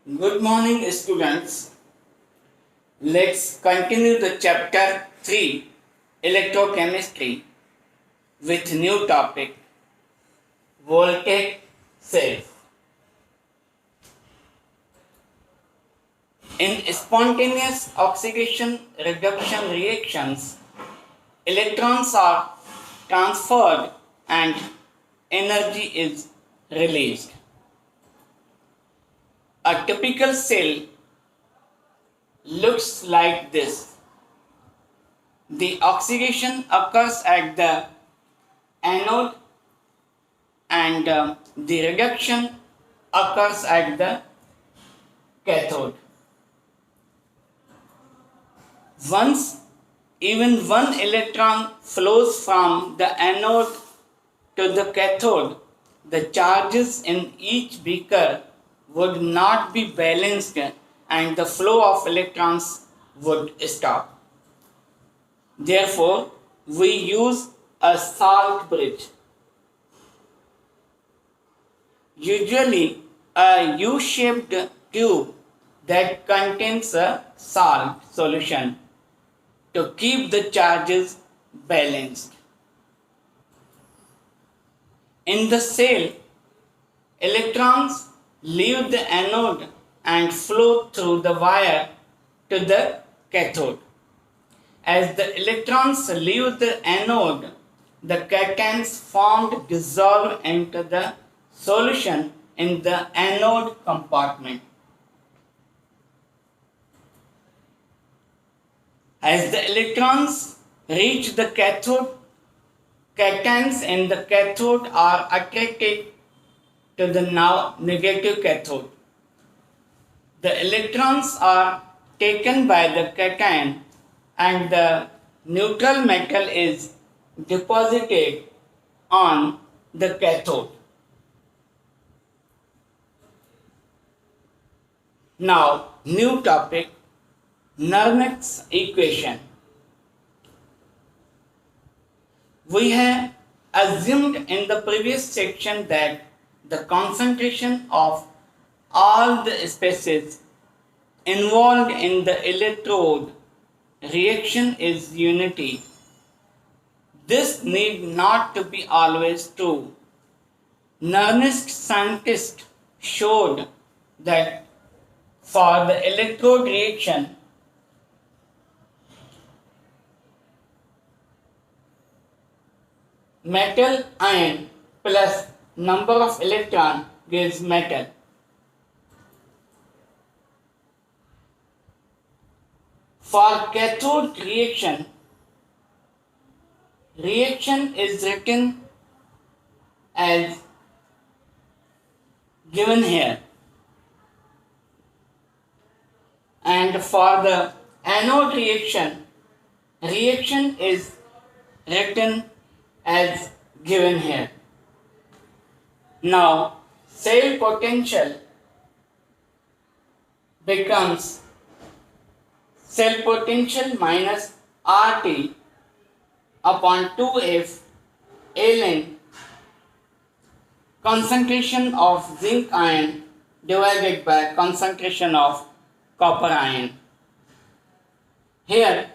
Good morning, students. Let's continue the chapter 3 Electrochemistry with new topic voltaic cells. In spontaneous oxidation reduction reactions, electrons are transferred and energy is released. A typical cell looks like this. The oxidation occurs at the anode and the reduction occurs at the cathode. Once even one electron flows from the anode to the cathode, the charges in each beaker would not be balanced and the flow of electrons would stop. Therefore, we use a salt bridge. Usually, a U-shaped tube that contains a salt solution to keep the charges balanced. In the cell, electrons leave the anode and flow through the wire to the cathode. As the electrons leave the anode, the cations formed dissolve into the solution in the anode compartment. As the electrons reach the cathode, cations in the cathode are attracted to the now negative cathode. The electrons are taken by the cation and the neutral metal is deposited on the cathode. Now, new topic, Nernst's equation. We have assumed in the previous section that the concentration of all the species involved in the electrode reaction is unity. This need not to be always true. Nernst scientists showed that for the electrode reaction, metal ion plus number of electron gives metal. For cathode reaction is written as given here. And for the anode reaction is written as given here. Now, cell potential becomes cell potential minus RT upon 2F ln concentration of zinc ion divided by concentration of copper ion. Here,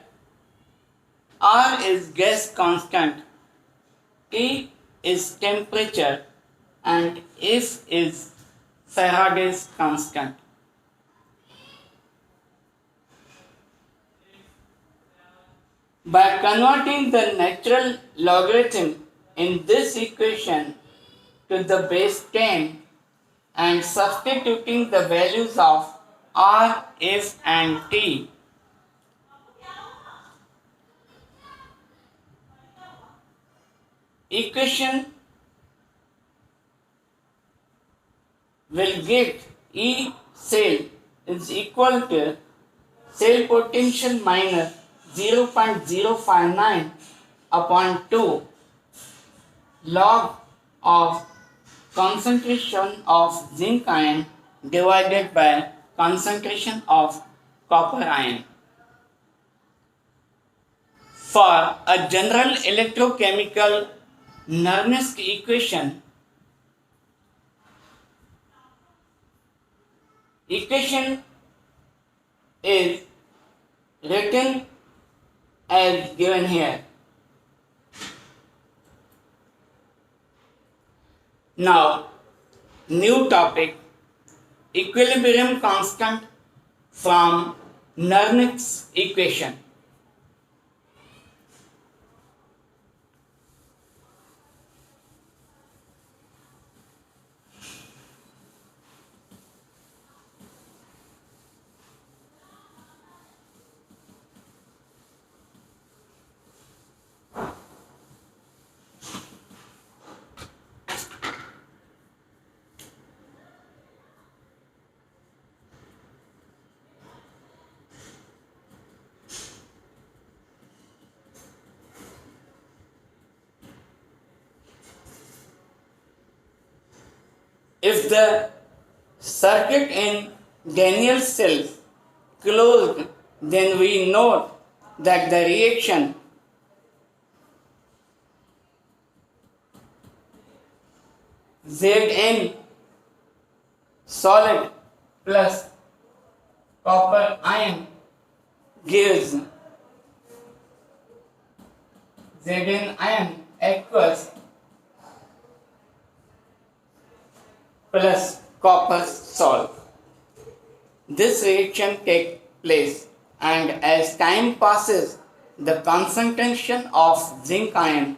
R is gas constant, T is temperature, and F is Faraday's constant. By converting the natural logarithm in this equation to the base 10 and substituting the values of R, F and T, equation will get E cell is equal to cell potential minus 0.059 upon 2 log of concentration of zinc ion divided by concentration of copper ion. For a general electrochemical Nernst equation, equation is written as given here. Now, new topic, equilibrium constant from Nernst's equation. If the circuit in Daniel's cell closed, then we note that the reaction Zn solid plus copper ion gives Zn ion equals plus copper salt. This reaction takes place, and as time passes, the concentration of zinc ion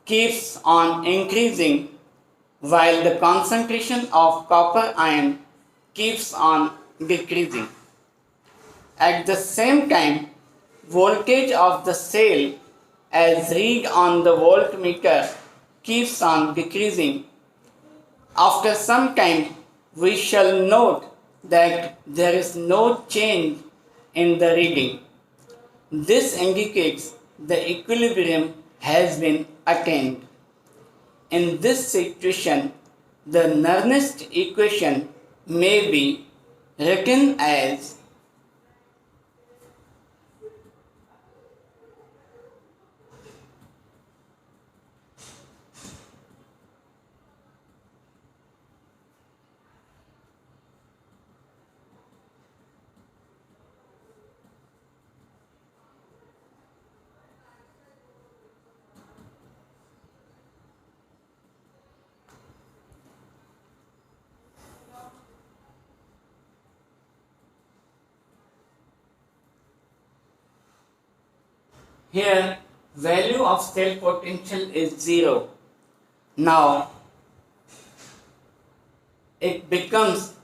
keeps on increasing while the concentration of copper ion keeps on decreasing. At the same time, voltage of the cell as read on the voltmeter keeps on decreasing. After some time, we shall note that there is no change in the reading. This indicates the equilibrium has been attained. In this situation, the Nernst equation may be written as here value of cell potential is 0. Now it becomes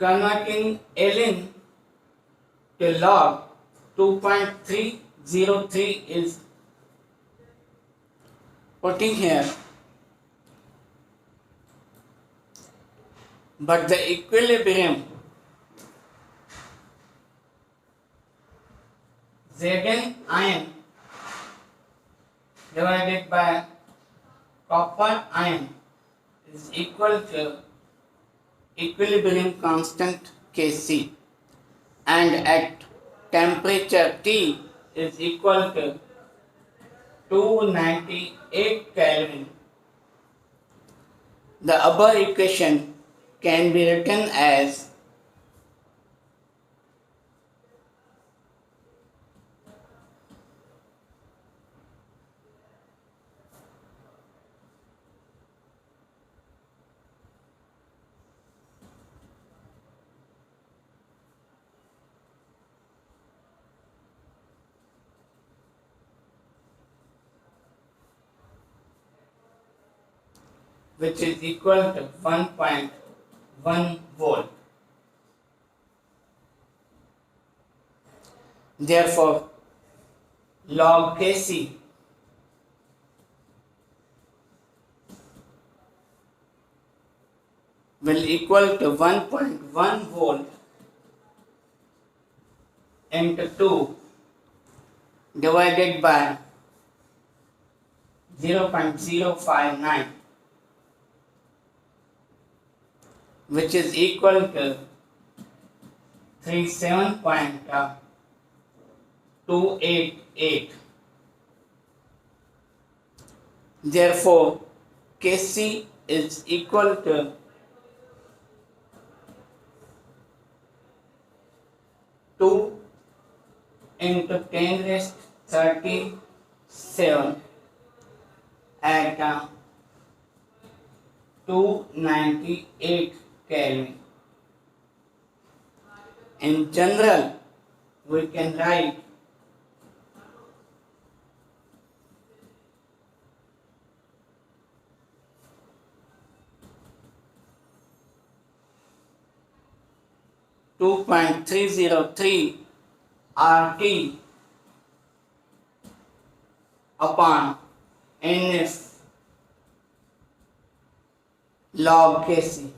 converting ln to log 2.303 is putting here, but the equilibrium Zn ion divided by copper ion is equal to equilibrium constant Kc, and at temperature T is equal to 298 Kelvin. The above equation can be written as which is equal to 1.1 volt. Therefore, log Kc will equal to 1.1 volt into 2 divided by 0.059, which is equal to 37.288. Therefore, Kc is equal to 2 into 10 raised 37 at 298 Kelvin. In general, we can write (2.303) RT upon NF log Kc.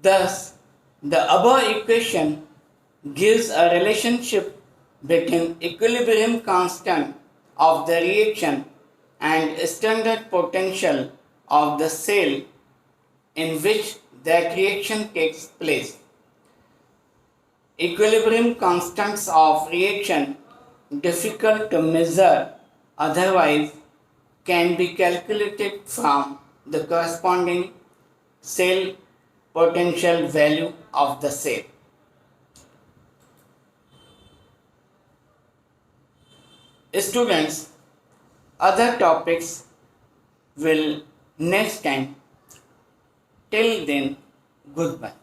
Thus, the above equation gives a relationship between equilibrium constant of the reaction and standard potential of the cell in which that reaction takes place. Equilibrium constants of reaction difficult to measure otherwise can be calculated from the corresponding cell potential value of the cell. Students, other topics will next time. Till then, goodbye.